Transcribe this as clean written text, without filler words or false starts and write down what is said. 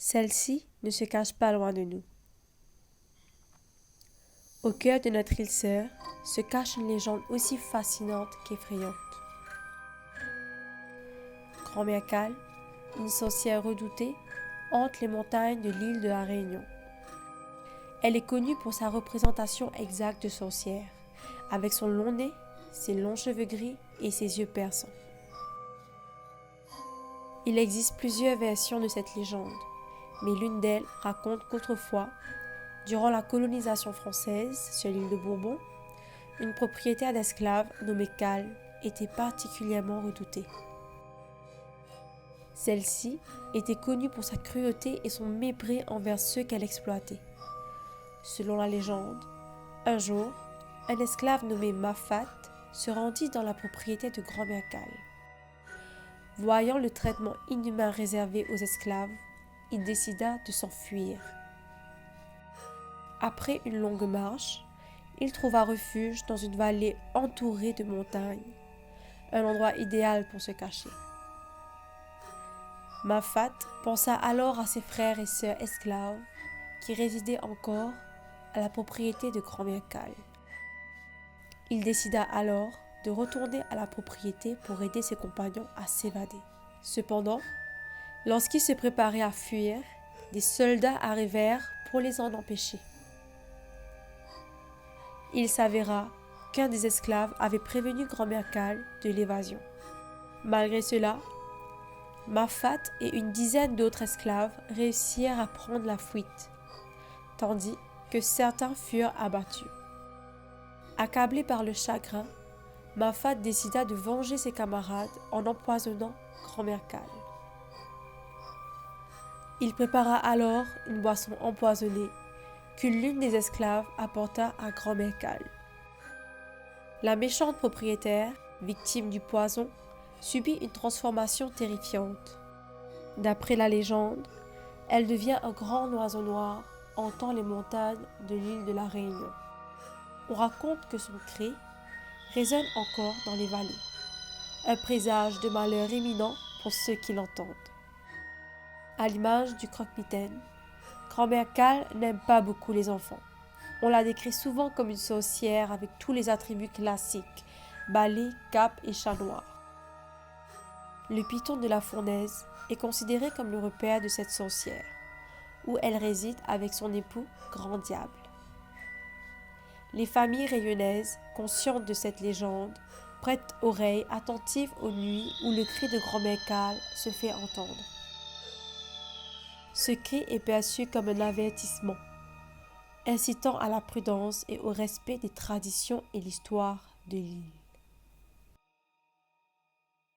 Celle-ci ne se cache pas loin de nous. Au cœur de notre île sœur se cache une légende aussi fascinante qu'effrayante. Grand-mère Cale, une sorcière redoutée, hante les montagnes de l'île de la Réunion. Elle est connue pour sa représentation exacte de sorcière, avec son long nez, ses longs cheveux gris et ses yeux perçants. Il existe plusieurs versions de cette légende, mais l'une d'elles raconte qu'autrefois, durant la colonisation française sur l'île de Bourbon, une propriétaire d'esclaves nommée Cale était particulièrement redoutée. Celle-ci était connue pour sa cruauté et son mépris envers ceux qu'elle exploitait. Selon la légende, un jour, un esclave nommé Mafat se rendit dans la propriété de Grand-mère Cale. Voyant le traitement inhumain réservé aux esclaves, il décida de s'enfuir. Après une longue marche, il trouva refuge dans une vallée entourée de montagnes, un endroit idéal pour se cacher. Mafat pensa alors à ses frères et sœurs esclaves qui résidaient encore à la propriété de Grand-mère Cale. Il décida alors de retourner à la propriété pour aider ses compagnons à s'évader. Cependant, lorsqu'il se préparait à fuir, des soldats arrivèrent pour les en empêcher. Il s'avéra qu'un des esclaves avait prévenu Grand-mère Cale de l'évasion. Malgré cela, Mafat et une dizaine d'autres esclaves réussirent à prendre la fuite, tandis que certains furent abattus. Accablé par le chagrin, Mafat décida de venger ses camarades en empoisonnant Grand-mère Cale. Il prépara alors une boisson empoisonnée que l'une des esclaves apporta à Grand-mère Cale. La méchante propriétaire, victime du poison, subit une transformation terrifiante. D'après la légende, elle devient un grand oiseau noir hantant les montagnes de l'île de la Réunion. On raconte que son cri résonne encore dans les vallées, un présage de malheur imminent pour ceux qui l'entendent. À l'image du croque-mitaine, Grand-mère Cale n'aime pas beaucoup les enfants. On la décrit souvent comme une sorcière avec tous les attributs classiques, balai, cape et chat noir. Le piton de la fournaise est considéré comme le repère de cette sorcière, où elle réside avec son époux Grand Diable. Les familles réunionnaises, conscientes de cette légende, prêtent oreille attentive aux nuits où le cri de Grand-mère Cale se fait entendre. Ce cri est perçu comme un avertissement, incitant à la prudence et au respect des traditions et l'histoire de l'île.